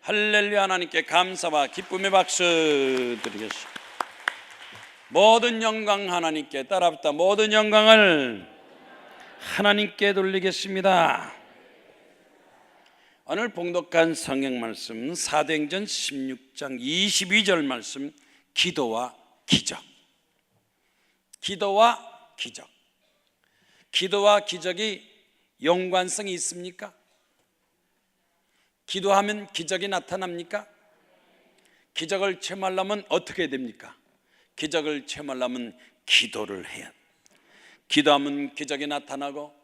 할렐루야. 하나님께 감사와 기쁨의 박수 드리겠습니다. 모든 영광 하나님께, 따라붙다 모든 영광을 하나님께 돌리겠습니다. 오늘 봉독한 성경 말씀 사도행전 16장 22절 말씀, 기도와 기적. 기도와 기적. 기도와 기적이 연관성이 있습니까? 기도하면 기적이 나타납니까? 기적을 체험하려면 어떻게 됩니까? 기적을 체험하려면 기도를 해야 합니다. 기도하면 기적이 나타나고,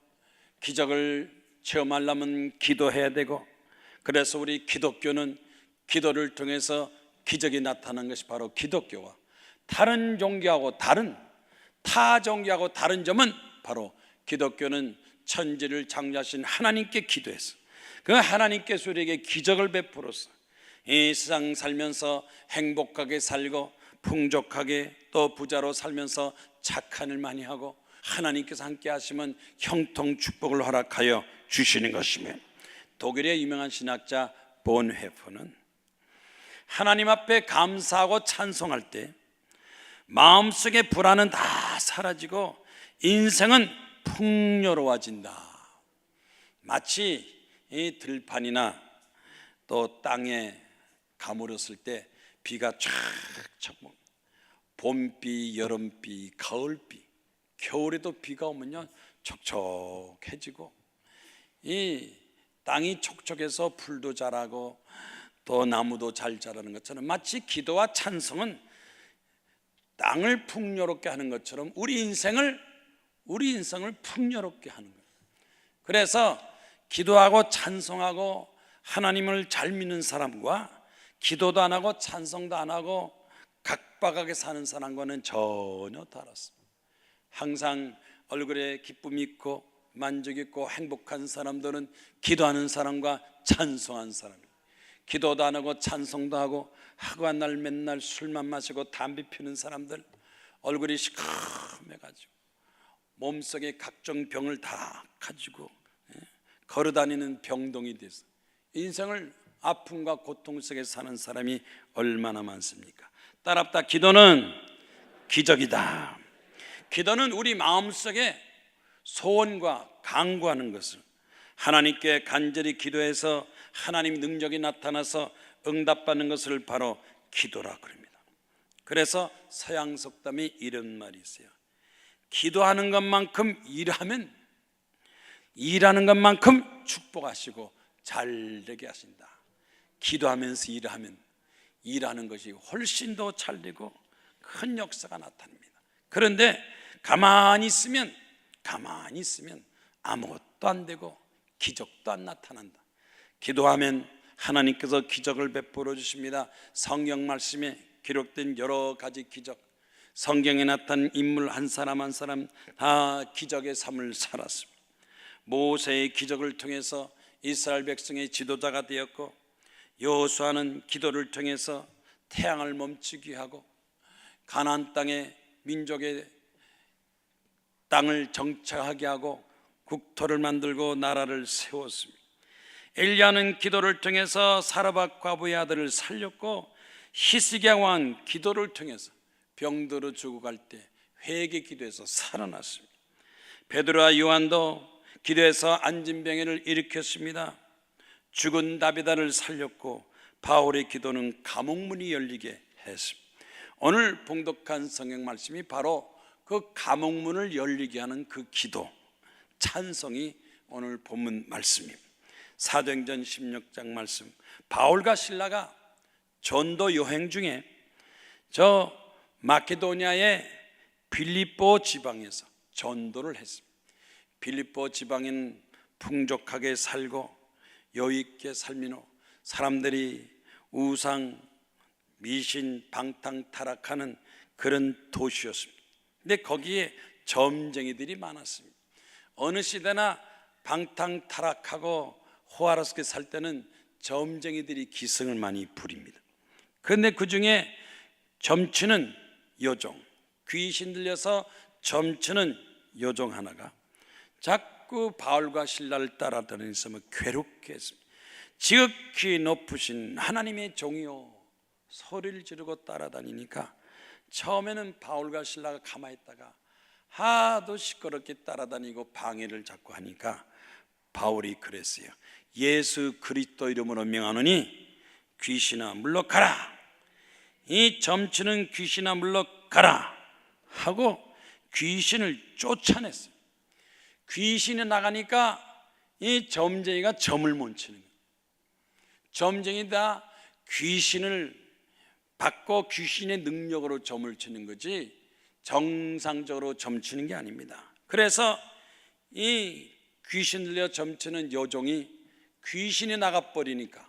기적을 체험하려면 기도해야 되고, 그래서 우리 기독교는 기도를 통해서 기적이 나타나는 것이 바로 기독교와 다른 종교하고 타 종교하고 다른 점은 바로 기독교는 천지를 창조하신 하나님께 기도해서 그 하나님께서 우리에게 기적을 베풀어서 이 세상 살면서 행복하게 살고 풍족하게 또 부자로 살면서 착한 일 많이 하고 하나님께서 함께 하시면 형통 축복을 허락하여 주시는 것이며, 독일의 유명한 신학자 본헤프는 하나님 앞에 감사하고 찬송할 때 마음속의 불안은 다 사라지고 인생은 풍요로워진다. 마치 이 들판이나 또 땅에 가물었을 때 비가 쫙 봄비, 여름비, 가을비, 겨울에도 비가 오면요 촉촉해지고 이 땅이 촉촉해서 풀도 자라고 또 나무도 잘 자라는 것처럼, 마치 기도와 찬송은 땅을 풍요롭게 하는 것처럼 우리 인생을 풍요롭게 하는 거예요. 그래서 기도하고 찬송하고 하나님을 잘 믿는 사람과 기도도 안 하고 찬송도 안 하고 각박하게 사는 사람과는 전혀 다릅니다. 항상 얼굴에 기쁨이 있고 만족 있고 행복한 사람들은 기도하는 사람과 찬송하는 사람이에요. 기도도 안 하고 찬송도 하고 하루한 날 맨날 술만 마시고 담배 피우는 사람들, 얼굴이 시커매가지고 몸속에 각종 병을 다 가지고 걸어다니는 병동이 돼서 인생을 아픔과 고통 속에 사는 사람이 얼마나 많습니까? 따라붙다 기도는 기적이다. 기도는 우리 마음속에 소원과 간구하는 것을 하나님께 간절히 기도해서 하나님 능력이 나타나서 응답받는 것을 바로 기도라 그럽니다. 그래서 서양 속담에 이런 말이 있어요. 기도하는 것만큼 일하는 것만큼 축복하시고 잘 되게 하신다. 기도하면서 일하는 것이 훨씬 더 잘 되고 큰 역사가 나타납니다. 그런데 가만히 있으면 아무것도 안 되고 기적도 안 나타난다. 기도하면 하나님께서 기적을 베풀어 주십니다. 성경 말씀에 기록된 여러 가지 기적, 성경에 나타난 인물 한 사람 한 사람 다 기적의 삶을 살았습니다. 모세의 기적을 통해서 이스라엘 백성의 지도자가 되었고, 여호수아는 기도를 통해서 태양을 멈추게 하고 가나안 땅에 민족의 땅을 정착하게 하고 국토를 만들고 나라를 세웠습니다. 엘리야는 기도를 통해서 사르밧 과부의 아들을 살렸고, 히스기야 왕 기도를 통해서 병들어 죽어갈 때 회개 기도해서 살아났습니다. 베드로와 요한도 기도해서 안진병을 일으켰습니다. 죽은 다비다를 살렸고 바울의 기도는 감옥문이 열리게 했습니다. 오늘 봉독한 성경 말씀이 바로 그 감옥문을 열리게 하는 그 기도, 찬송이 오늘 본문 말씀입니다. 사도행전 16장 말씀, 바울과 실라가 전도 여행 중에 저 마케도니아의 빌립보 지방에서 전도를 했습니다. 빌립보 지방은 풍족하게 살고 여유있게 살미노 사람들이 우상, 미신, 방탕 타락하는 그런 도시였습니다. 근데 거기에 점쟁이들이 많았습니다. 어느 시대나 방탕 타락하고 호화롭게 살 때는 점쟁이들이 기승을 많이 부립니다. 그런데 그 중에 점치는 여종, 귀신 들려서 점치는 여종 하나가 자꾸 바울과 실라를 따라다니면서 괴롭게 했습니다. 지극히 높으신 하나님의 종이요 소리를 지르고 따라다니니까 처음에는 바울과 실라가 가만히 있다가 하도 시끄럽게 따라다니고 방해를 자꾸 하니까 바울이 그랬어요. 예수 그리스도 이름으로 명하노니 귀신아 물러가라, 이 점치는 귀신아 물러가라 하고 귀신을 쫓아냈어요. 귀신이 나가니까 이 점쟁이가 점을 못 치는 거예요. 점쟁이다 귀신을 받고 귀신의 능력으로 점을 치는 거지 정상적으로 점치는 게 아닙니다. 그래서 이 귀신 들려 점치는 여종이 귀신이 나가버리니까,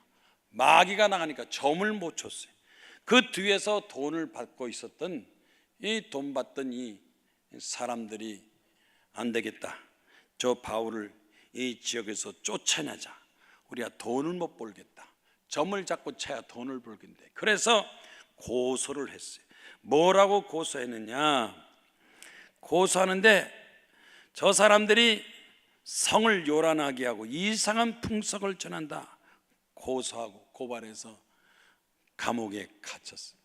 마귀가 나가니까 점을 못 쳤어요. 그 뒤에서 돈을 받고 있었던 이 돈 받던 이 사람들이 안 되겠다, 저 바울을 이 지역에서 쫓아내자, 우리가 돈을 못 벌겠다, 점을 잡고 쳐야 돈을 벌겠는데, 그래서 고소를 했어요. 뭐라고 고소했느냐, 고소하는데 저 사람들이 성을 요란하게 하고 이상한 풍속을 전한다 고소하고 고발해서 감옥에 갇혔어요.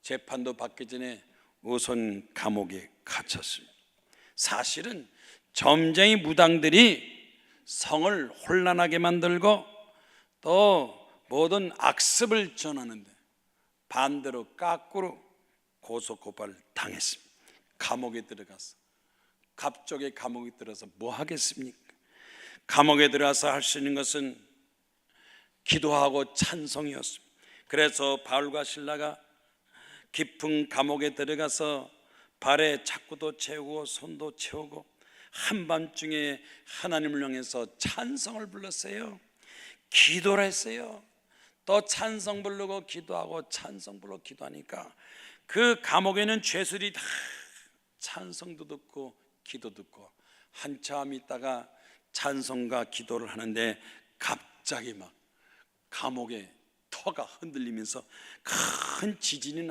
재판도 받기 전에 우선 감옥에 갇혔습니다. 사실은 점쟁이 무당들이 성을 혼란하게 만들고 또 모든 악습을 전하는데 반대로 거꾸로 고소고발을 당했습니다. 감옥에 들어가서, 갑쪽에 감옥에 들어서 뭐 하겠습니까? 감옥에 들어가서 할 수 있는 것은 기도하고 찬송이었습니다. 그래서 바울과 실라가 깊은 감옥에 들어가서 발에 자꾸도 채우고 손도 채우고 한밤중에 하나님을 향해서 찬송을 불렀어요. 기도를 했어요. 또 찬송 부르고 기도하고 찬송 부르고 기도하니까 그 감옥에는 죄수들이 다 찬송도 듣고 기도 듣고 한참 있다가 찬송과 기도를 하는데 갑자기 막 감옥의 터가 흔들리면서 큰 지진이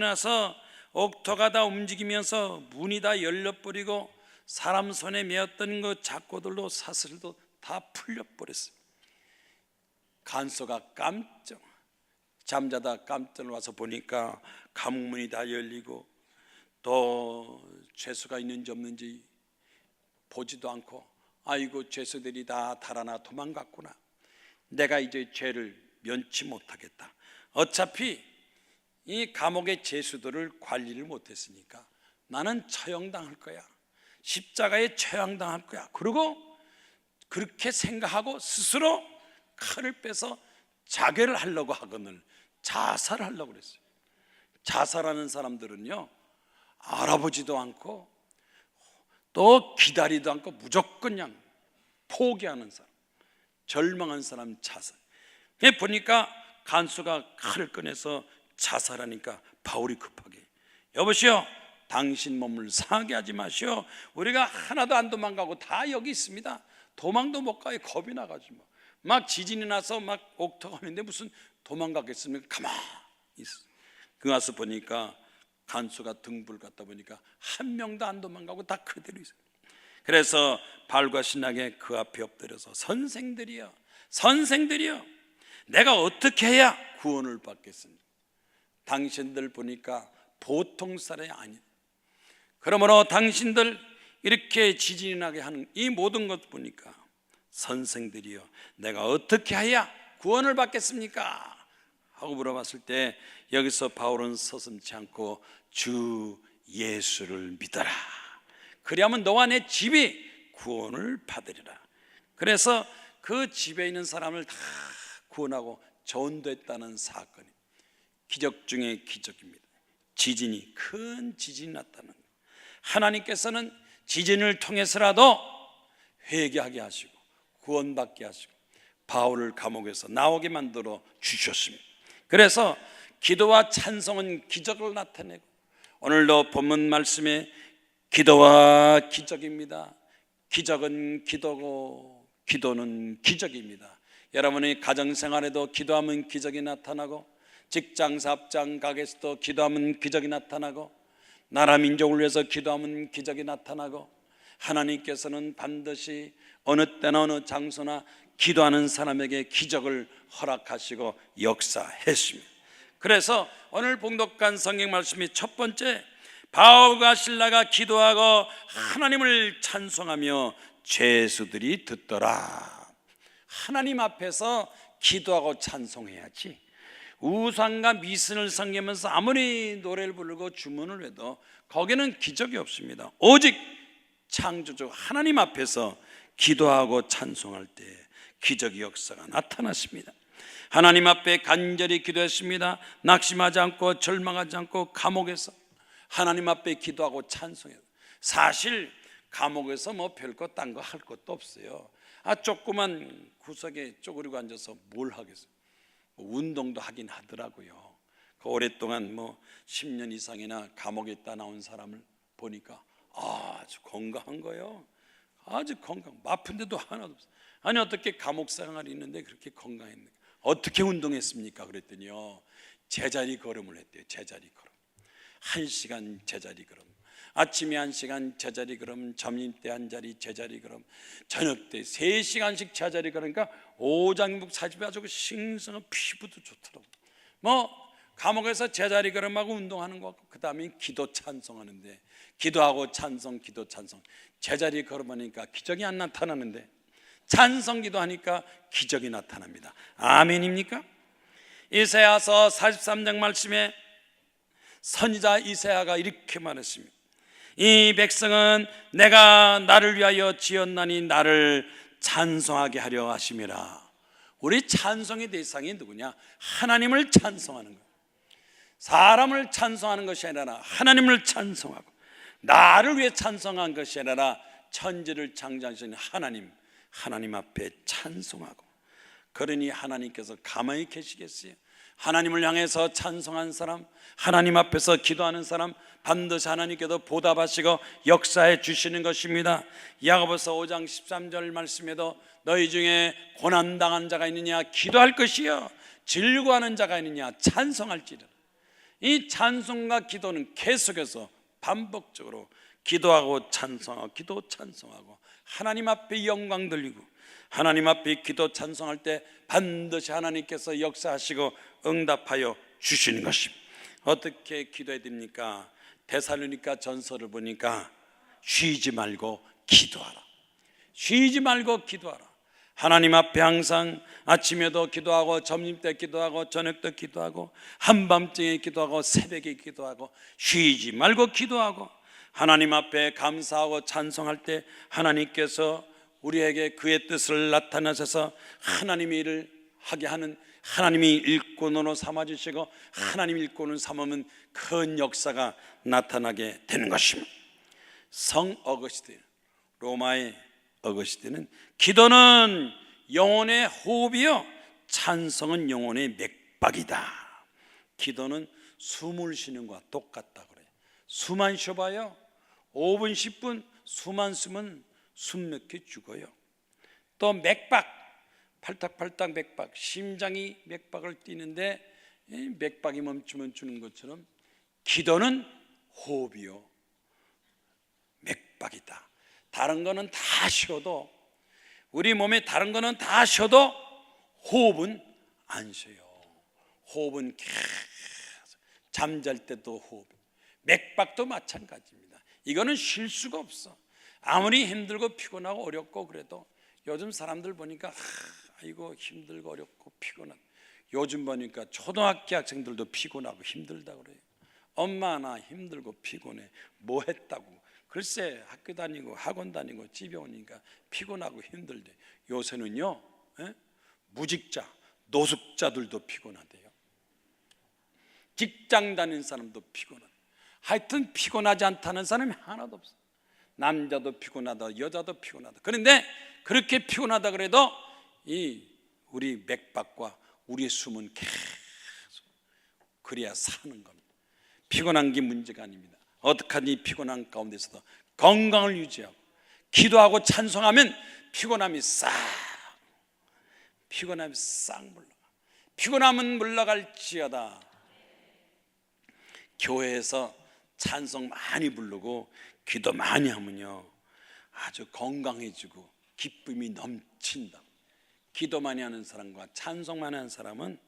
나서 옥토가 다 움직이면서 문이 다 열려버리고 사람 손에 메었던 그 작고들도 사슬도 다 풀려버렸어요. 간소가 잠자다 깜짝 와서 보니까 감문이 다 열리고 또 죄수가 있는지 없는지 보지도 않고, 아이고 죄수들이 다 달아나 도망갔구나, 내가 이제 죄를 면치 못하겠다, 어차피 이 감옥의 죄수들을 관리를 못했으니까 나는 처형당할 거야, 십자가에 처형당할 거야. 그리고 그렇게 생각하고 스스로 칼을 빼서 자결을 하려고 하거늘 자살하려고 그랬어요. 자살하는 사람들은요, 알아보지도 않고 또 기다리지도 않고 무조건 그냥 포기하는 사람, 절망한 사람 자살. 보니까 간수가 칼을 꺼내서 자살하니까 바울이 급하게, 여보시오, 당신 몸을 상하게 하지 마시오, 우리가 하나도 안 도망가고 다 여기 있습니다. 도망도 못 가요. 겁이 나가지고 막 지진이 나서 막 옥토가 오는데 무슨 도망가겠습니까? 가만히 있어. 그 가서 보니까 간수가 등불 갖다 보니까 한 명도 안 도망가고 다 그대로 있어요. 그래서 바울과 신나게 그 앞에 엎드려서 선생들이여 내가 어떻게 해야 구원을 받겠습니까? 당신들 보니까 보통 사람이 아니에요. 그러므로 당신들 이렇게 지진이 나게 하는 이 모든 것 보니까 선생들이여 내가 어떻게 해야 구원을 받겠습니까? 하고 물어봤을 때 여기서 바울은 서슴지 않고 주 예수를 믿어라, 그리하면 너와 내 집이 구원을 받으리라. 그래서 그 집에 있는 사람을 다 구원하고 전도했다는 사건이 기적 중에 기적입니다. 지진이, 큰 지진이 났다는 것. 하나님께서는 지진을 통해서라도 회개하게 하시고 구원받게 하시고 바울을 감옥에서 나오게 만들어 주셨습니다. 그래서 기도와 찬송은 기적을 나타내고, 오늘도 본문 말씀에 기도와 기적입니다. 기적은 기도고 기도는 기적입니다. 여러분의 가정생활에도 기도하면 기적이 나타나고, 직장 사업장 가게에서도 기도하면 기적이 나타나고, 나라 민족을 위해서 기도하면 기적이 나타나고, 하나님께서는 반드시 어느 때나 어느 장소나 기도하는 사람에게 기적을 허락하시고 역사했습니다. 그래서 오늘 봉독한 성경 말씀이 첫 번째, 바울과 실라가 기도하고 하나님을 찬송하며 죄수들이 듣더라. 하나님 앞에서 기도하고 찬송해야지. 우상과 미신을 섬기면서 아무리 노래를 부르고 주문을 해도 거기는 기적이 없습니다. 오직 창조주 하나님 앞에서 기도하고 찬송할 때 기적의 역사가 나타났습니다. 하나님 앞에 간절히 기도했습니다. 낙심하지 않고 절망하지 않고 감옥에서 하나님 앞에 기도하고 찬송해요. 사실 감옥에서 뭐 별거 딴 거 할 것도 없어요. 조그만 구석에 쪼그리고 앉아서 뭘 하겠어요. 운동도 하긴 하더라고요. 오랫동안 10년 이상이나 감옥에 있다 나온 사람을 보니까 아주 건강한 거예요. 아주 건강, 아픈 데도 하나도 없어요. 아니 어떻게 감옥 생활이 있는데 그렇게 건강했는가? 어떻게 운동했습니까? 그랬더니요, 제자리 걸음을 했대요. 제자리 걸음. 1시간 제자리 걸음, 아침에 1시간 제자리 걸음, 점심 때 한 자리 제자리 걸음, 저녁 때 3시간씩 제자리 걸으니까 오장육 사집에 아주 싱싱한 피부도 좋더라고요. 감옥에서 제자리 걸음하고 운동하는 거 같고, 그 다음에 기도 찬송하는데, 기도하고 찬송, 기도 찬송, 제자리 걸음하니까 기적이 안 나타나는데 찬송 기도하니까 기적이 나타납니다. 아멘입니까? 이사야서 43장 말씀에 선지자 이사야가 이렇게 말했습니다. 이 백성은 내가 나를 위하여 지었나니 나를 찬송하게 하려 하심이라. 우리 찬송의 대상이 누구냐? 하나님을 찬송하는 것. 사람을 찬송하는 것이 아니라 하나님을 찬송하고, 나를 위해 찬송한 것이 아니라 천지를 창조하신 하나님 앞에 찬송하고. 그러니 하나님께서 가만히 계시겠어요? 하나님을 향해서 찬송한 사람, 하나님 앞에서 기도하는 사람, 반드시 하나님께도 보답하시고 역사해 주시는 것입니다. 야고보서 5장 13절 말씀에도 너희 중에 고난당한 자가 있느냐? 기도할 것이요. 즐거워하는 자가 있느냐? 찬송할지라. 이 찬송과 기도는 계속해서 반복적으로 기도하고 찬송하고, 기도 찬송하고, 하나님 앞에 영광 돌리고, 하나님 앞에 기도 찬송할 때 반드시 하나님께서 역사하시고 응답하여 주시는 것입니다. 어떻게 기도해야 됩니까? 데살로니가 전서를 보니까 쉬지 말고 기도하라. 쉬지 말고 기도하라. 하나님 앞에 항상 아침에도 기도하고, 점심 때 기도하고, 저녁 때 기도하고, 한밤중에 기도하고, 새벽에 기도하고, 쉬지 말고 기도하고, 하나님 앞에 감사하고 찬송할 때 하나님께서 우리에게 그의 뜻을 나타내셔서 하나님의 일을 하게 하는, 하나님이 일꾼으로 삼아주시고 하나님 일꾼을 삼으면 큰 역사가 나타나게 되는 것입니다. 성 어거스틴, 로마의 어거스틴은 기도는 영혼의 호흡이요, 찬송은 영혼의 맥박이다. 기도는 숨을 쉬는 것과 똑같다 그래요. 숨만 쉬어봐요, 5분 10분 숨만 쉬면 숨 막혀 죽어요. 또 맥박, 팔딱팔딱 맥박, 심장이 맥박을 뛰는데 맥박이 멈추면 죽는 것처럼 기도는 호흡이요, 맥박이다. 다른 거는 다 쉬어도, 우리 몸에 다른 거는 다 쉬어도 호흡은 안 쉬어요. 호흡은 계속, 잠잘 때도 호흡, 맥박도 마찬가지입니다. 이거는 쉴 수가 없어. 아무리 힘들고 피곤하고 어렵고 그래도 요즘 사람들 보니까 아이고 힘들고 어렵고 피곤한, 요즘 보니까 초등학교 학생들도 피곤하고 힘들다 그래요. 엄마 나 힘들고 피곤해, 뭐 했다고. 글쎄 학교 다니고 학원 다니고 집에 오니까 피곤하고 힘들대. 요새는요, 무직자, 노숙자들도 피곤하대요. 직장 다니는 사람도 피곤하대. 하여튼 피곤하지 않다는 사람이 하나도 없어. 남자도 피곤하다, 여자도 피곤하다. 그런데 그렇게 피곤하다 그래도 이 우리 맥박과 우리의 숨은 계속, 그래야 사는 겁니다. 피곤한 게 문제가 아닙니다. 어떡하니 피곤한 가운데서도 건강을 유지하고 기도하고 찬송하면 피곤함이 싹 물러가. 피곤함은 물러갈지어다. 교회에서 찬송 많이 부르고 기도 많이 하면요 아주 건강해지고 기쁨이 넘친다. 기도 많이 하는 사람과 찬송 많이 하는 사람은,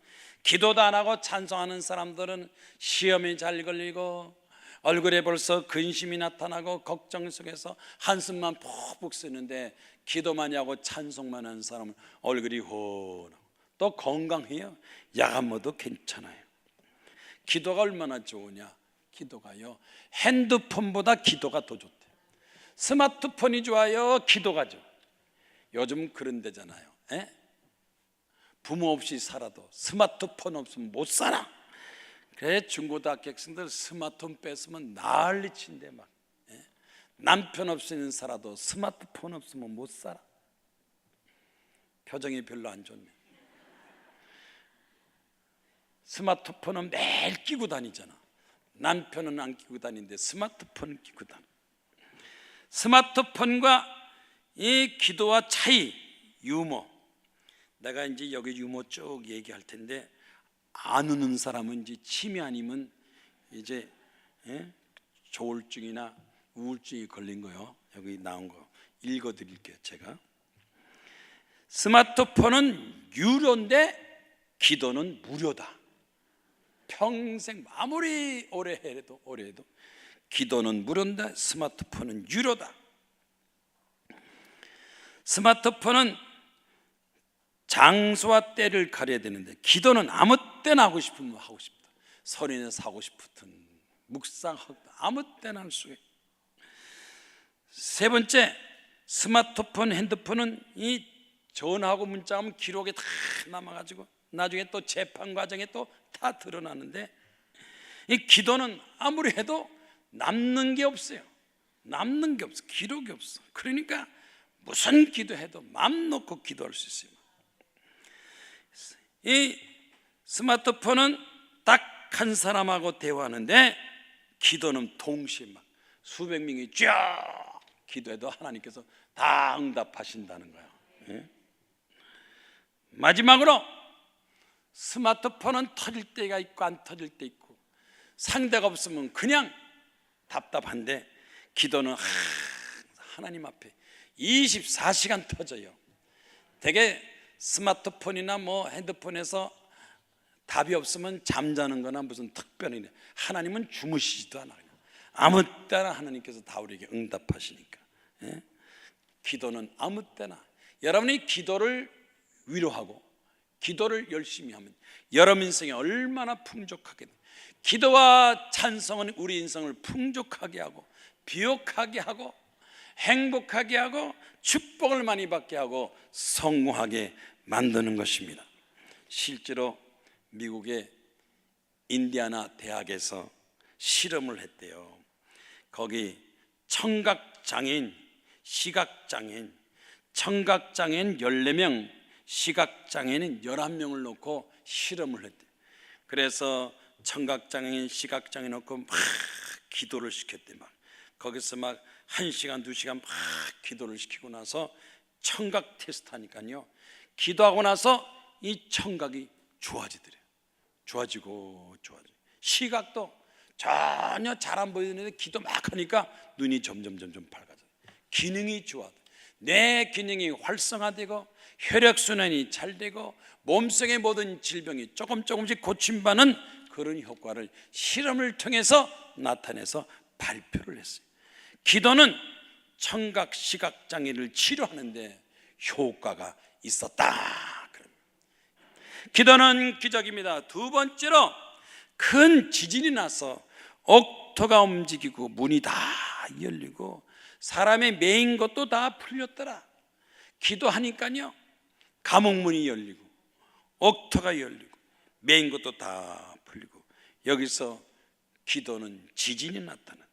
기도도 안 하고 찬송하는 사람들은 시험이 잘 걸리고 얼굴에 벌써 근심이 나타나고 걱정 속에서 한숨만 푹푹 쓰는데, 기도 많이 하고 찬송만 하는 사람은 얼굴이 훤하고 또 건강해요. 약 안 먹어도 괜찮아요. 기도가 얼마나 좋으냐. 기도가요, 핸드폰보다 기도가 더 좋대요. 스마트폰이 좋아요, 기도가 좋아요. 요즘 그런 데잖아요. 부모 없이 살아도 스마트폰 없으면 못 살아. 그래 중고등학교 학생들 스마트폰 뺐으면 난리친데 막. 남편 없이는 살아도 스마트폰 없으면 못 살아. 표정이 별로 안 좋네. 스마트폰은 매일 끼고 다니잖아. 남편은 안 끼고 다니는데 스마트폰은 끼고 다녀. 스마트폰과 이 기도와 차이, 유머. 내가 이제 여기 유머 쭉 얘기할 텐데, 안 웃는 사람은 이제 치매 아니면 이제 조울증이나 우울증이 걸린 거요. 여기 나온 거 읽어드릴게요. 제가 스마트폰은 유료인데 기도는 무료다. 평생 아무리 오래 해도 기도는 무료인데 스마트폰은 유료다. 스마트폰은 장소와 때를 가려야 되는데, 기도는 아무 때나 하고 싶으면 하고 싶다. 설인에서 하고 싶든 묵상하고 아무 때나 할 수 있어요. 세 번째, 스마트폰, 핸드폰은 이 전화하고 문자하면 기록에 다 남아가지고 나중에 또 재판 과정에 또 다 드러나는데, 이 기도는 아무리 해도 남는 게 없어요. 남는 게 없어. 기록이 없어. 그러니까 무슨 기도해도 마음 놓고 기도할 수 있어요. 이 스마트폰은 딱 한 사람하고 대화하는데, 기도는 동시에 막 수백 명이 쫙 기도해도 하나님께서 다 응답하신다는 거예요. 마지막으로 스마트폰은 터질 때가 있고 안 터질 때 있고, 상대가 없으면 그냥 답답한데, 기도는 하나님 앞에 24시간 터져요. 되게 스마트폰이나 뭐 핸드폰에서 답이 없으면 잠자는 거나 무슨 특별히, 하나님은 주무시지도 않아요. 아무 때나 하나님께서 다 우리에게 응답하시니까. 기도는 아무 때나, 여러분이 기도를 위로하고 기도를 열심히 하면 여러분 인생이 얼마나 풍족하게 돼요. 기도와 찬송은 우리 인생을 풍족하게 하고 비옥하게 하고 행복하게 하고 축복을 많이 받게 하고 성공하게 만드는 것입니다. 실제로 미국의 인디아나 대학에서 실험을 했대요. 거기 청각장애인, 시각장애인, 청각장애인 14명, 시각장애인 11명을 놓고 실험을 했대요. 그래서 청각장애인, 시각장애인 놓고 막 기도를 시켰대. 막 거기서 막 1시간, 2시간 막 기도를 시키고 나서 청각 테스트 하니까요, 기도하고 나서 이 청각이 좋아지더래요. 좋아지고. 시각도 전혀 잘 안 보이는데 기도 막 하니까 눈이 점점 밝아져요. 기능이 좋아져. 뇌 기능이 활성화되고 혈액순환이 잘 되고 몸속의 모든 질병이 조금씩 고침받는 그런 효과를 실험을 통해서 나타내서 발표를 했어요. 기도는 청각, 시각 장애를 치료하는데 효과가 있었다. 기도는 기적입니다. 두 번째로, 큰 지진이 나서 옥토가 움직이고 문이 다 열리고 사람의 매인 것도 다 풀렸더라. 기도하니까요, 감옥문이 열리고 옥토가 열리고 매인 것도 다 풀리고, 여기서 기도는 지진이 나타나.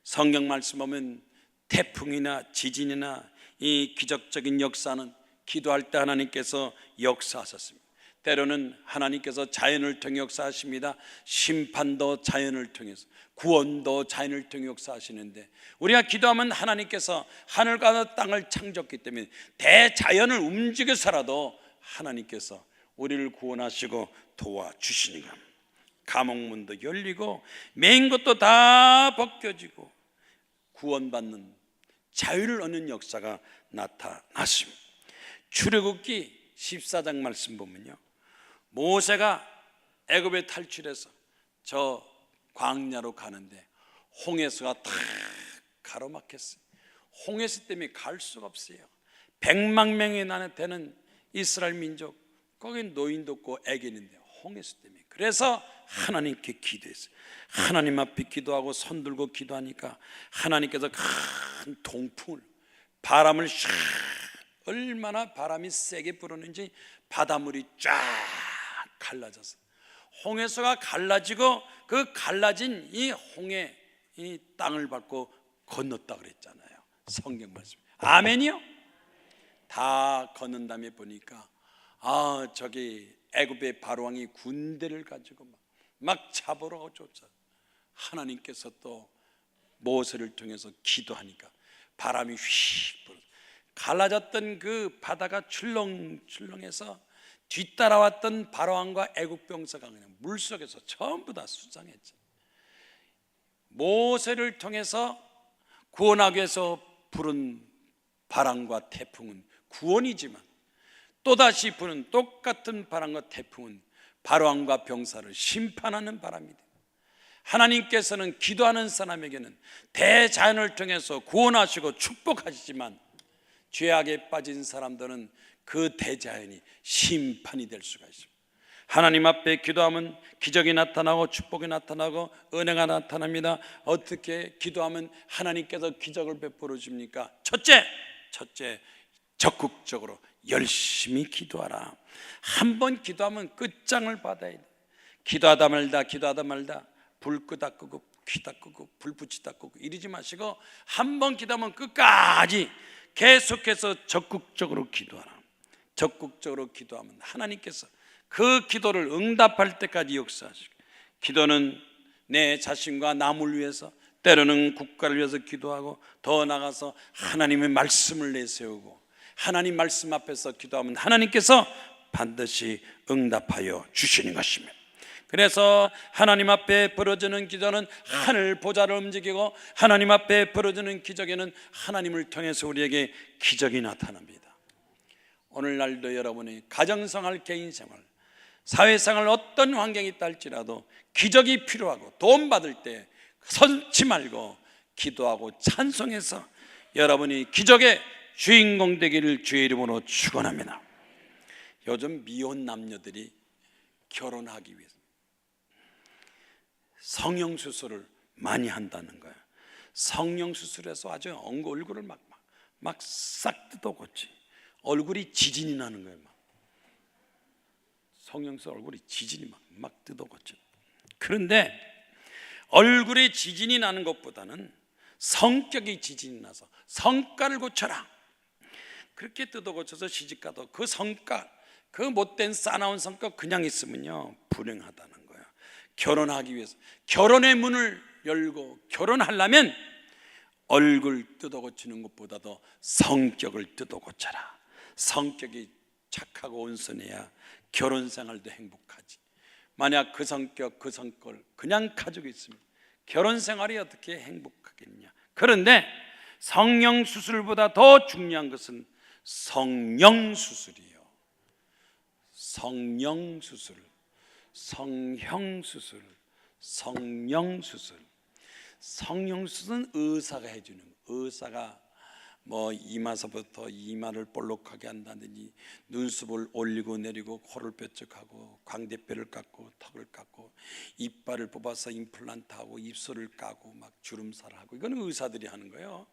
성경 말씀 보면 태풍이나 지진이나 이 기적적인 역사는 기도할 때 하나님께서 역사하셨습니다. 때로는 하나님께서 자연을 통해 역사하십니다. 심판도 자연을 통해서, 구원도 자연을 통해 역사하시는데, 우리가 기도하면 하나님께서 하늘과 땅을 창조했기 때문에 대자연을 움직여서라도 하나님께서 우리를 구원하시고 도와주시니까 감옥문도 열리고 매인 것도 다 벗겨지고 구원받는 자유를 얻는 역사가 나타났습니다. 출애굽기 14장 말씀 보면요, 모세가 애굽에 탈출해서 저 광야로 가는데 홍해수가 다 가로막혔어요. 홍해수 때문에 갈 수가 없어요. 100만 명이 되는 이스라엘 민족, 거긴 노인도 없고 애기인데 홍해수 때문에. 그래서 하나님께 기도했어요. 하나님 앞에 기도하고 손 들고 기도하니까 하나님께서 큰 동풍을, 바람을 샥, 얼마나 바람이 세게 불었는지 바닷물이 쫙 갈라져서 홍해수가 갈라지고 그 갈라진 이 홍해 이 땅을 밟고 건넜다 그랬잖아요. 성경 말씀. 아멘이요? 다 건넌 다음에 보니까 저기 애굽의 바로왕이 군대를 가지고 막 잡으러 쫓아. 하나님께서 또 모세를 통해서 기도하니까 바람이 휙 불어 갈라졌던 그 바다가 출렁출렁해서 뒤따라왔던 바로왕과 애굽 병사가 그냥 물속에서 전부 다 수상했죠. 모세를 통해서 구원하기 위해서 부른 바람과 태풍은 구원이지만 또다시 부는 똑같은 바람과 태풍은 바로왕과 병사를 심판하는 바람이다. 하나님께서는 기도하는 사람에게는 대자연을 통해서 구원하시고 축복하시지만 죄악에 빠진 사람들은 그 대자연이 심판이 될 수가 있습니다. 하나님 앞에 기도하면 기적이 나타나고 축복이 나타나고 은혜가 나타납니다. 어떻게 기도하면 하나님께서 기적을 베풀어 줍니까? 첫째, 적극적으로 열심히 기도하라. 한 번 기도하면 끝장을 받아야 돼. 기도하다 말다 불 끄다 끄고 켜다 끄고 불 붙이다 끄고 이러지 마시고 한 번 기도하면 끝까지 계속해서 적극적으로 기도하라. 적극적으로 기도하면 하나님께서 그 기도를 응답할 때까지 역사하시고, 기도는 내 자신과 남을 위해서, 때로는 국가를 위해서 기도하고, 더 나아가서 하나님의 말씀을 내세우고 하나님 말씀 앞에서 기도하면 하나님께서 반드시 응답하여 주시는 것입니다. 그래서 하나님 앞에 벌어지는 기도는 하늘 보좌를 움직이고, 하나님 앞에 벌어지는 기적에는 하나님을 통해서 우리에게 기적이 나타납니다. 오늘날도 여러분이 가정생활, 개인생활, 사회생활 어떤 환경이 있다 할지라도 기적이 필요하고 도움 받을 때 서지 말고 기도하고 찬송해서 여러분이 기적의 주인공 되기를 주의 이름으로 축원합니다. 요즘 미혼 남녀들이 결혼하기 위해서 성형수술을 많이 한다는 거예요. 성형수술해서 아주 얼굴을 막 싹 뜯어고치, 얼굴이 지진이 나는 거예요. 성형수 얼굴이 지진이 막 뜯어고쳐. 그런데 얼굴에 지진이 나는 것보다는 성격이 지진이 나서 성깔을 고쳐라. 그렇게 뜯어고쳐서 시집가도 그 성깔, 그 못된 싸나운 성격 그냥 있으면요 불행하다는 거예요. 결혼하기 위해서 결혼의 문을 열고 결혼하려면 얼굴 뜯어고치는 것보다도 성격을 뜯어고쳐라. 성격이 착하고 온순해야 결혼 생활도 행복하지. 만약 그 성격, 그 성걸 그냥 가지고 있으면 결혼 생활이 어떻게 행복하겠냐. 그런데 성형수술보다 더 중요한 것은 성령수술이에요. 성령수술, 성형수술, 성령수술. 성형수술은 의사가 해주는 거예요. 의사가 이마서부터 이마를 볼록하게 한다든지 눈썹을 올리고 내리고 코를 뾰족하고 광대뼈를 깎고 턱을 깎고 이빨을 뽑아서 임플란트하고 입술을 까고 막 주름살을 하고, 이건 의사들이 하는 거예요.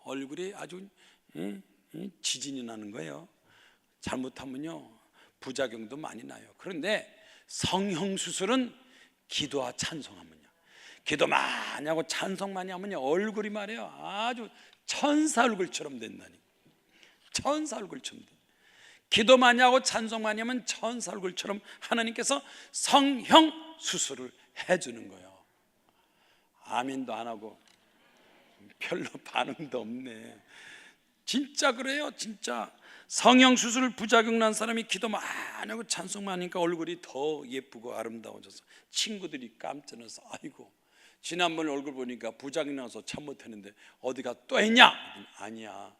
얼굴이 아주 지진이 나는 거예요. 잘못하면요 부작용도 많이 나요. 그런데 성형수술은 기도와 찬송하면요, 기도 많이 하고 찬송 많이 하면요 얼굴이 말이에요 아주 천사 얼굴처럼 된다니. 천사 얼굴처럼 돼. 기도 많이 하고 찬송 많이 하면 천사 얼굴처럼 하나님께서 성형 수술을 해주는 거예요. 아멘도 안 하고 별로 반응도 없네. 진짜 그래요. 진짜 성형 수술 부작용 난 사람이 기도 많이 하고 찬송 많이 하니까 얼굴이 더 예쁘고 아름다워져서 친구들이 깜짝 놀라서 아이고 지난번에 얼굴 보니까 부작용 나서 참 못했는데 어디가 또 했냐? 아니야.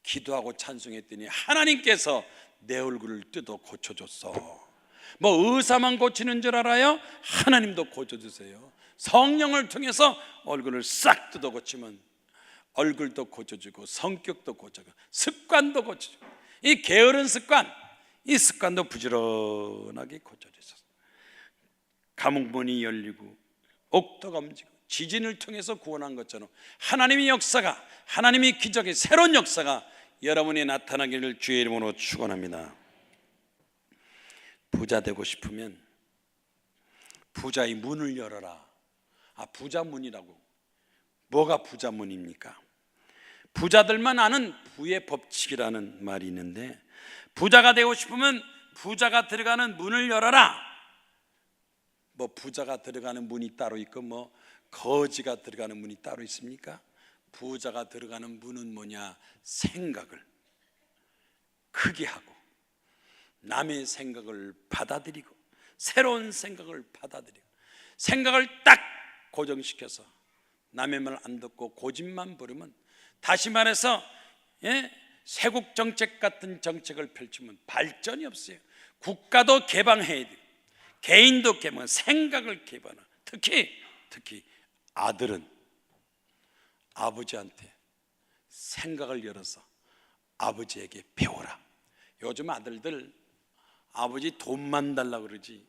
기도하고 찬송했더니 하나님께서 내 얼굴을 뜯어 고쳐줬어. 뭐 의사만 고치는 줄 알아요? 하나님도 고쳐주세요. 성령을 통해서 얼굴을 싹 뜯어 고치면 얼굴도 고쳐주고 성격도 고쳐주고 습관도 고쳐주고, 이 게으른 습관, 이 습관도 부지런하게 고쳐주셔서 감옥문이 열리고 옥토가 움직이고 지진을 통해서 구원한 것처럼 하나님의 역사가, 하나님의 기적의 새로운 역사가 여러분이 나타나기를 주의 이름으로 축원합니다. 부자 되고 싶으면 부자의 문을 열어라. 부자 문이라고. 뭐가 부자 문입니까? 부자들만 아는 부의 법칙이라는 말이 있는데, 부자가 되고 싶으면 부자가 들어가는 문을 열어라. 뭐 부자가 들어가는 문이 따로 있고 뭐 거지가 들어가는 문이 따로 있습니까? 부자가 들어가는 문은 뭐냐? 생각을 크게 하고 남의 생각을 받아들이고 새로운 생각을 받아들이고 생각을 딱 고정시켜서 남의 말 안 듣고 고집만 부리면, 다시 말해서 세국 정책 같은 정책을 펼치면 발전이 없어요. 국가도 개방해야 돼요. 개인도 개방, 생각을 개방하고, 특히 아들은 아버지한테 생각을 열어서 아버지에게 배워라. 요즘 아들들 아버지 돈만 달라고 그러지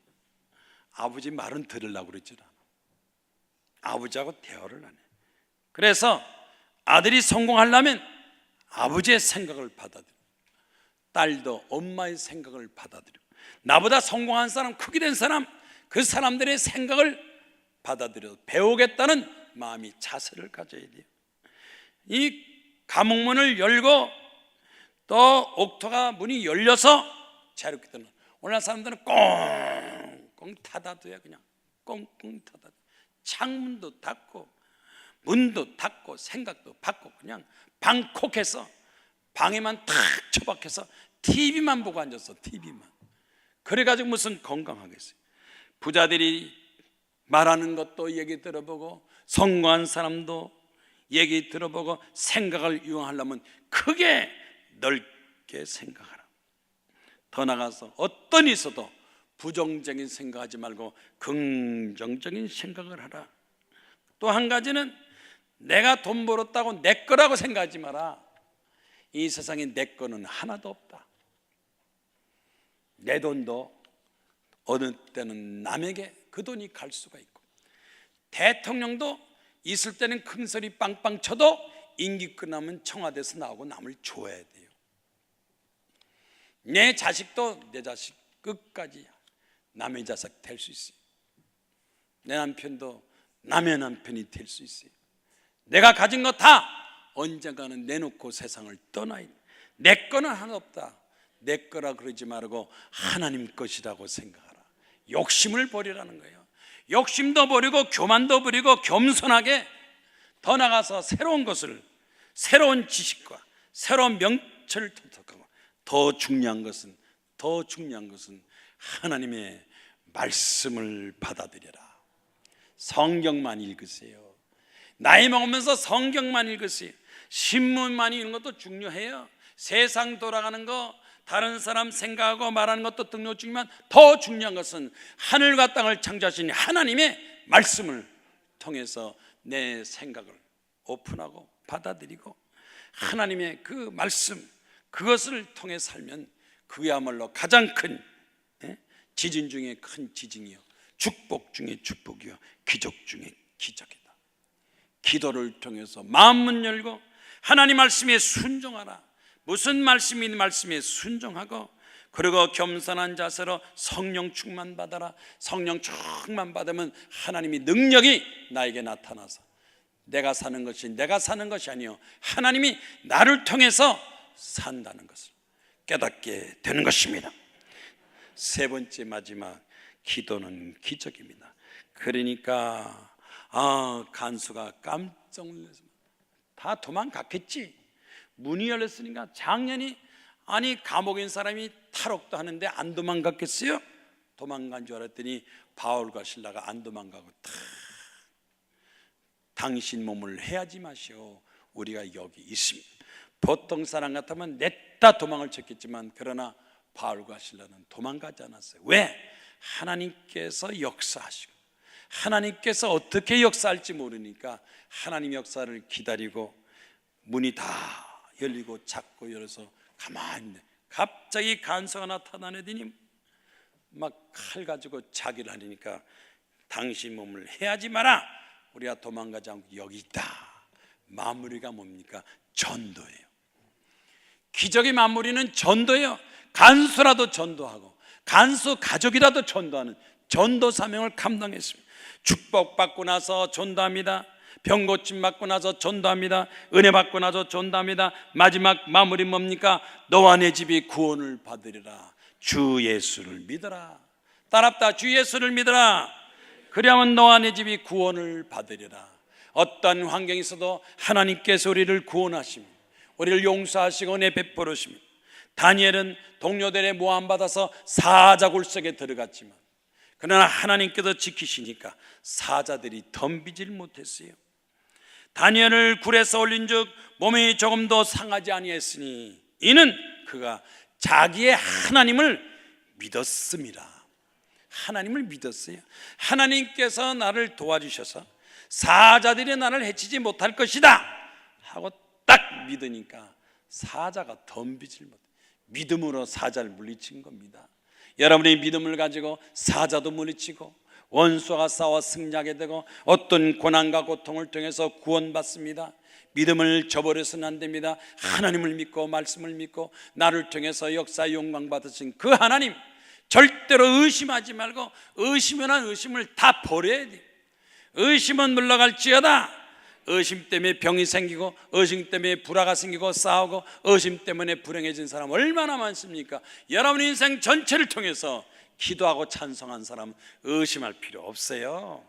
아버지 말은 들으려고 그러지 않아. 아버지하고 대화를 안 해. 그래서 아들이 성공하려면 아버지의 생각을 받아들여, 딸도 엄마의 생각을 받아들여, 나보다 성공한 사람, 크게 된 사람, 그 사람들의 생각을 받아들여 배우겠다는 마음이, 자세를 가져야 돼요. 이 감옥문을 열고 또 옥토가 문이 열려서 자유롭게 되는, 오늘날 사람들은 꽁꽁 닫아둬야, 그냥 꽁꽁 닫아둬. 창문도 닫고 문도 닫고 생각도 받고 그냥 방콕해서 방에만 탁 처박혀서 TV만 보고 앉았어. TV만. 그래가지고 무슨 건강하겠어요. 부자들이 말하는 것도 얘기 들어보고 성공한 사람도 얘기 들어보고 생각을 이용하려면 크게 넓게 생각하라. 더 나가서 어떤 일이 있어도 부정적인 생각하지 말고 긍정적인 생각을 하라. 또 한 가지는 내가 돈 벌었다고 내 거라고 생각하지 마라. 이 세상에 내 거는 하나도 없다. 내 돈도 어느 때는 남에게 그 돈이 갈 수가 있고, 대통령도 있을 때는 큰 소리 빵빵 쳐도 임기 끝나면 청와대에서 나오고 남을 줘야 돼요. 내 자식도 내 자식 끝까지 남의 자식 될 수 있어요. 내 남편도 남의 남편이 될 수 있어요. 내가 가진 거 다 언젠가는 내놓고 세상을 떠나야 돼. 내 거는 하나 없다. 내 거라 그러지 말고 하나님 것이라고 생각하라. 욕심을 버리라는 거예요. 욕심도 버리고 교만도 버리고 겸손하게 더 나가서 새로운 것을, 새로운 지식과 새로운 명철을 터득하고, 더 중요한 것은 하나님의 말씀을 받아들여라. 성경만 읽으세요. 나이 먹으면서 성경만 읽으세요. 신문만 읽는 것도 중요해요. 세상 돌아가는 거, 다른 사람 생각하고 말하는 것도 등록 중이지만 더 중요한 것은 하늘과 땅을 창조하신 하나님의 말씀을 통해서 내 생각을 오픈하고 받아들이고 하나님의 그 말씀, 그것을 통해 살면 그야말로 가장 큰 지진 중에 큰 지진이요, 축복 중에 축복이요, 기적 중에 기적이다. 기도를 통해서 마음문 열고 하나님 말씀에 순종하라. 무슨 말씀이 말씀에 순종하고, 그리고 겸손한 자세로 성령 충만 받아라. 성령 충만 받으면 하나님의 능력이 나에게 나타나서 내가 사는 것이 아니요, 하나님이 나를 통해서 산다는 것을 깨닫게 되는 것입니다. 세 번째, 마지막, 기도는 기적입니다. 그러니까 간수가 깜짝 놀라서 다 도망갔겠지. 문이 열렸으니까 작년이, 아니 감옥에 있는 사람이 탈옥도 하는데 안 도망갔겠어요? 도망간 줄 알았더니 바울과 신라가 안 도망가고 당신 몸을 해하지 마시오, 우리가 여기 있습니다. 보통 사람 같으면 냈다 도망을 쳤겠지만, 그러나 바울과 실라는 도망가지 않았어요. 왜? 하나님께서 역사하시고 하나님께서 어떻게 역사할지 모르니까 하나님 역사를 기다리고 문이 다 열리고 작고 열어서 가만히 있네. 갑자기 간수가 나타나더니 막 칼 가지고 자기를 하려니까 당신 몸을 해하지 마라. 우리가 도망가지 않고 여기 있다. 마무리가 뭡니까? 전도예요. 기적의 마무리는 전도예요. 간수라도 전도하고 간수 가족이라도 전도하는 전도 사명을 감당했습니다. 축복받고 나서 전도합니다. 병 고침 받고 나서 전도합니다. 은혜 받고 나서 전도합니다. 마지막 마무리 뭡니까? 너와 내 집이 구원을 받으리라. 주 예수를 믿어라. 따랍다. 주 예수를 믿어라. 그리하면 너와 내 집이 구원을 받으리라. 어떤 환경에 있어도 하나님께서 우리를 구원하시며 우리를 용서하시고 은혜 베풀으시며 다니엘은 동료들의 모함받아서 사자굴 속에 들어갔지만 그러나 하나님께서 지키시니까 사자들이 덤비질 못했어요. 다니엘을 굴에서 올린즉 몸이 조금도 상하지 아니했으니 이는 그가 자기의 하나님을 믿었습니다. 하나님을 믿었어요. 하나님께서 나를 도와주셔서 사자들이 나를 해치지 못할 것이다 하고 딱 믿으니까 사자가 덤비질 못해. 믿음으로 사자를 물리친 겁니다. 여러분의 믿음을 가지고 사자도 물리치고 원수와 싸워 승리하게 되고 어떤 고난과 고통을 통해서 구원받습니다. 믿음을 저버려서는 안 됩니다. 하나님을 믿고 말씀을 믿고 나를 통해서 역사 영광 받으신 그 하나님 절대로 의심하지 말고 의심이나 의심을 다 버려야 돼요. 의심은 물러갈지어다. 의심 때문에 병이 생기고 의심 때문에 불화가 생기고 싸우고 의심 때문에 불행해진 사람 얼마나 많습니까? 여러분 인생 전체를 통해서 기도하고 찬송한 사람은 의심할 필요 없어요.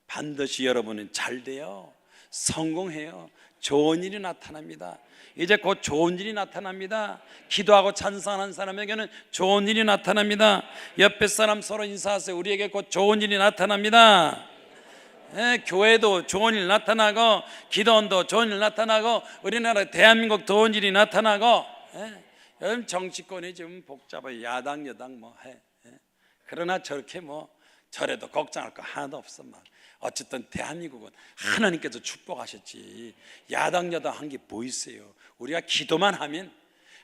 반드시 여러분은 잘 돼요. 성공해요. 좋은 일이 나타납니다. 이제 곧 좋은 일이 나타납니다. 기도하고 찬송하는 사람에게는 좋은 일이 나타납니다. 옆에 사람 서로 인사하세요. 우리에게 곧 좋은 일이 나타납니다. 교회도 좋은 일 나타나고 기도원도 좋은 일 나타나고 우리나라 대한민국 좋은 일이 나타나고 요즘 정치권이 좀 복잡해요. 야당 여당 뭐 해. 그러나 저렇게 뭐 저래도 걱정할 거 하나도 없어. 막 어쨌든 대한민국은 하나님께서 축복하셨지 야당 여당 한 게 뭐 있어요. 우리가 기도만 하면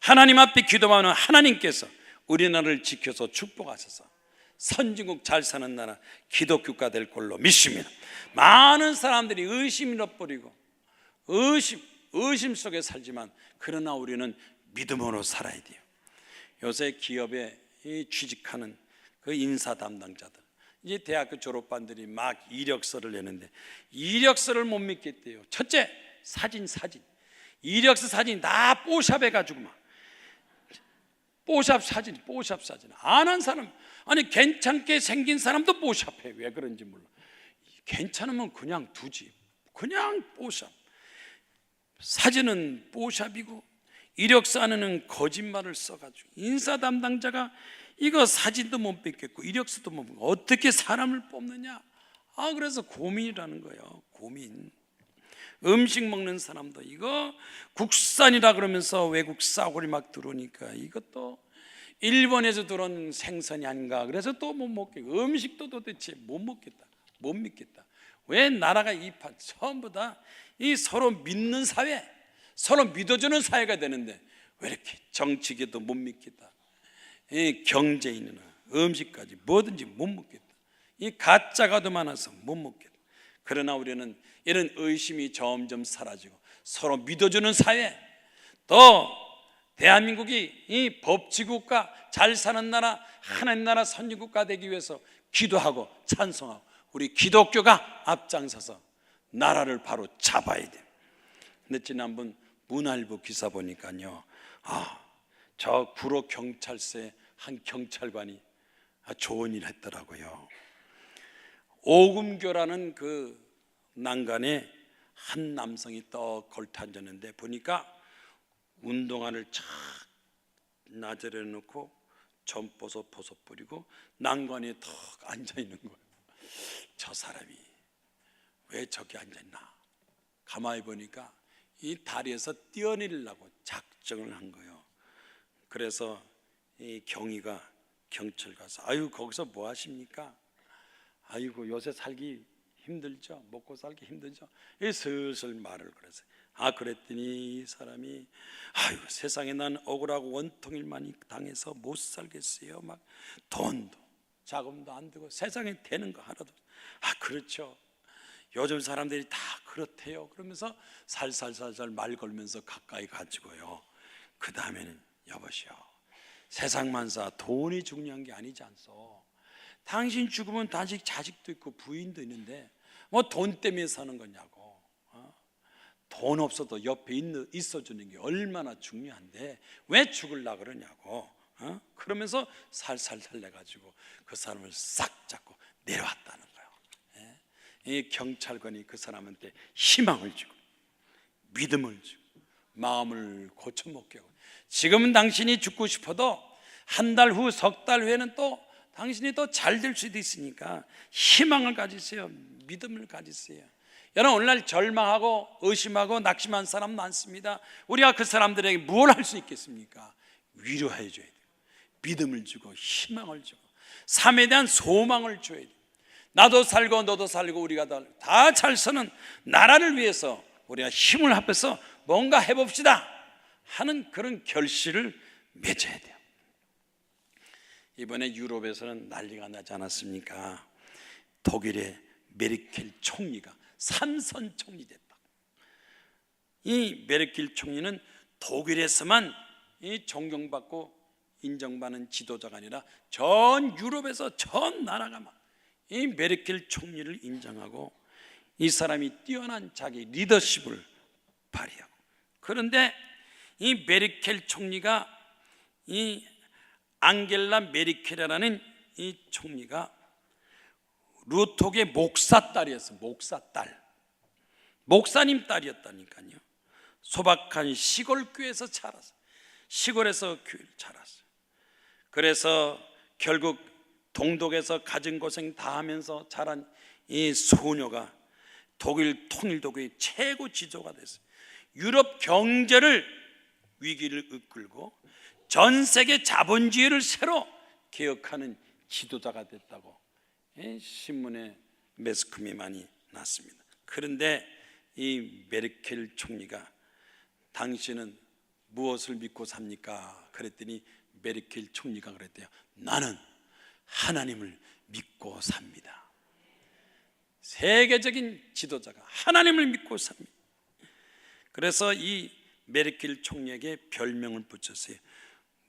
하나님 앞에 기도만 하면 하나님께서 우리나라를 지켜서 축복하셔서 선진국 잘 사는 나라 기독교가 될 걸로 믿습니다. 많은 사람들이 의심 잃어버리고 의심 속에 살지만 그러나 우리는 믿음으로 살아야 돼요. 요새 기업에 취직하는 그 인사 담당자들 이제 대학교 졸업반들이 막 이력서를 내는데 이력서를 못 믿겠대요. 첫째 사진 이력서 사진 다 뽀샵 해가지고 막 뽀샵 사진 안 한 사람 아니 괜찮게 생긴 사람도 뽀샵해. 왜 그런지 몰라. 괜찮으면 그냥 두지. 그냥 뽀샵. 사진은 뽀샵이고 이력서 안에는 거짓말을 써가지고 인사 담당자가 이거 사진도 못 뺏겠고 이력서도 못 뺏고 어떻게 사람을 뽑느냐. 그래서 고민이라는 거예요. 고민. 음식 먹는 사람도 이거 국산이라 그러면서 외국 싸구려 막 들어오니까 이것도 일본에서 들어온 생선이 아닌가. 그래서 또 못 먹겠고 음식도 도대체 못 먹겠다. 못 믿겠다. 왜 나라가 이판 전부 다 이 서로 믿는 사회, 서로 믿어주는 사회가 되는데 왜 이렇게 정치계도 못 믿겠다. 이 경제인이나 음식까지 뭐든지 못 먹겠다. 이 가짜가 더 많아서 못 먹겠다. 그러나 우리는 이런 의심이 점점 사라지고 서로 믿어주는 사회, 또 대한민국이 이 법치국가 잘 사는 나라 하나님 나라 선진국가 되기 위해서 기도하고 찬송하고 우리 기독교가 앞장서서 나라를 바로 잡아야 돼요. 근데 지난번 문화일보 기사 보니까요, 저 구로 경찰서에 한 경찰관이 좋은 일 했더라고요. 오금교라는 그 난간에 한 남성이 떡 걸터 앉았는데 보니까 운동화를 착 나절해 놓고 전버섯 뿌리고 난간에 턱 앉아 있는 거예요. 저 사람이 왜 저기 앉아 있나? 가만히 보니까 이 다리에서 뛰어내리려고 작정을 한 거예요. 그래서 이 경위가 경찰 가서 아유 거기서 뭐 하십니까? 아이고 요새 살기 힘들죠. 먹고 살기 힘들죠. 이 슬슬 말을 그랬어요. 그랬더니 이 사람이 아유 세상에 난 억울하고 원통일만 당해서 못 살겠어요. 막 돈도 자금도 안 되고 세상에 되는 거 하나도. 그렇죠. 요즘 사람들이 다 그렇대요. 그러면서 살살살살 말 걸면서 가까이 가지고요. 그 다음에는 여보시오, 세상만사 돈이 중요한 게 아니지 않소. 당신 죽으면 단지 자식도 있고 부인도 있는데 뭐 돈 때문에 사는 거냐고. 돈 없어도 옆에 있어주는 게 얼마나 중요한데 왜 죽으려고 그러냐고. 그러면서 살살 살려가지고 그 사람을 싹 잡고 내려왔다는 거예요. 이 경찰관이 그 사람한테 희망을 주고 믿음을 주고 마음을 고쳐먹게 하고, 지금은 당신이 죽고 싶어도 한 달 후, 석 달 후에는 또 당신이 더 잘 될 수도 있으니까 희망을 가지세요. 믿음을 가지세요. 여러분, 오늘날 절망하고 의심하고 낙심한 사람 많습니다. 우리가 그 사람들에게 뭘 할 수 있겠습니까? 위로해 줘야 돼요. 믿음을 주고 희망을 주고 삶에 대한 소망을 줘야 돼요. 나도 살고 너도 살고 우리가 다 잘 사는 나라를 위해서 우리가 힘을 합해서 뭔가 해봅시다 하는 그런 결실을 맺어야 돼요. 이번에 유럽에서는 난리가 나지 않았습니까? 독일의 메르켈 총리가 삼선 총리 됐다. 이 메르켈 총리는 독일에서만 이 존경받고 인정받는 지도자가 아니라 전 유럽에서 전 나라가 막 이 메르켈 총리를 인정하고 이 사람이 뛰어난 자기 리더십을 발휘하고, 그런데 이 메르켈 총리가 이 앙겔라 메르켈이라는 이 총리가 루톡의 목사 딸이었어요. 목사 딸, 목사님 딸이었다니까요. 소박한 시골 교회에서 자랐어요. 시골에서 교회를 자랐어요. 그래서 결국 동독에서 가진 고생 다 하면서 자란 이 소녀가 독일 통일도교의 최고 지도가 됐어요. 유럽 경제를 위기를 이끌고 전 세계 자본주의를 새로 개혁하는 지도자가 됐다고 신문에 매스컴이 많이 났습니다. 그런데 이 메르켈 총리가 당신은 무엇을 믿고 삽니까? 그랬더니 메르켈 총리가 그랬대요. 나는 하나님을 믿고 삽니다. 세계적인 지도자가 하나님을 믿고 삽니다. 그래서 이 메르켈 총리에게 별명을 붙였어요.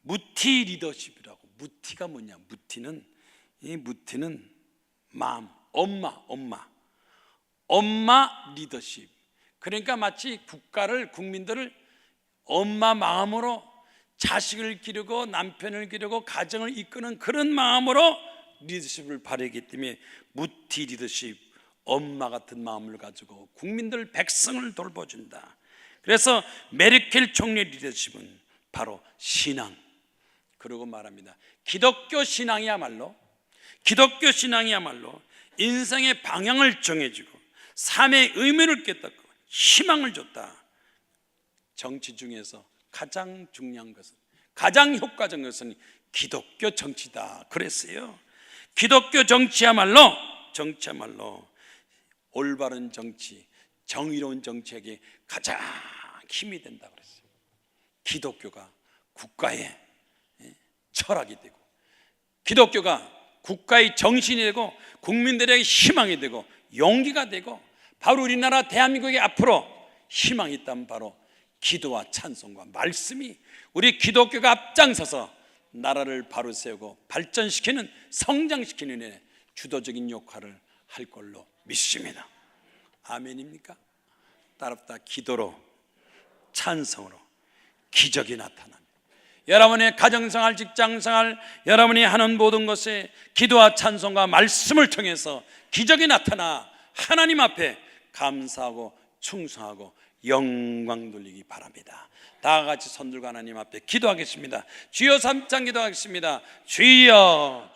무티 리더십이라고. 무티가 뭐냐? 무티는 마음, 엄마 리더십. 그러니까 마치 국민들을 엄마 마음으로 자식을 기르고 남편을 기르고 가정을 이끄는 그런 마음으로 리더십을 발휘하기 때문에 무티 리더십, 엄마 같은 마음을 가지고 국민들 백성을 돌봐준다. 그래서 메르켈 총리 리더십은 바로 신앙. 그러고 말합니다. 기독교 신앙이야말로 인생의 방향을 정해주고 삶의 의미를 깨닫고 희망을 줬다. 정치 중에서 가장 중요한 것은, 가장 효과적인 것은 기독교 정치다 그랬어요. 기독교 정치야말로 올바른 정치, 정의로운 정치에게 가장 힘이 된다 그랬어요. 기독교가 국가의 철학이 되고, 기독교가 국가의 정신이 되고, 국민들에게 희망이 되고 용기가 되고, 바로 우리나라 대한민국의 앞으로 희망이 있다면 바로 기도와 찬송과 말씀이 우리 기독교가 앞장서서 나라를 바로 세우고 발전시키는, 성장시키는 데 주도적인 역할을 할 걸로 믿습니다. 아멘입니까? 따랍다 기도로 찬송으로 기적이 나타납니다. 여러분의 가정생활, 직장생활, 여러분이 하는 모든 것에 기도와 찬송과 말씀을 통해서 기적이 나타나 하나님 앞에 감사하고 충성하고 영광 돌리기 바랍니다. 다 같이 손 들고 하나님 앞에 기도하겠습니다. 주여 3장 기도하겠습니다. 주여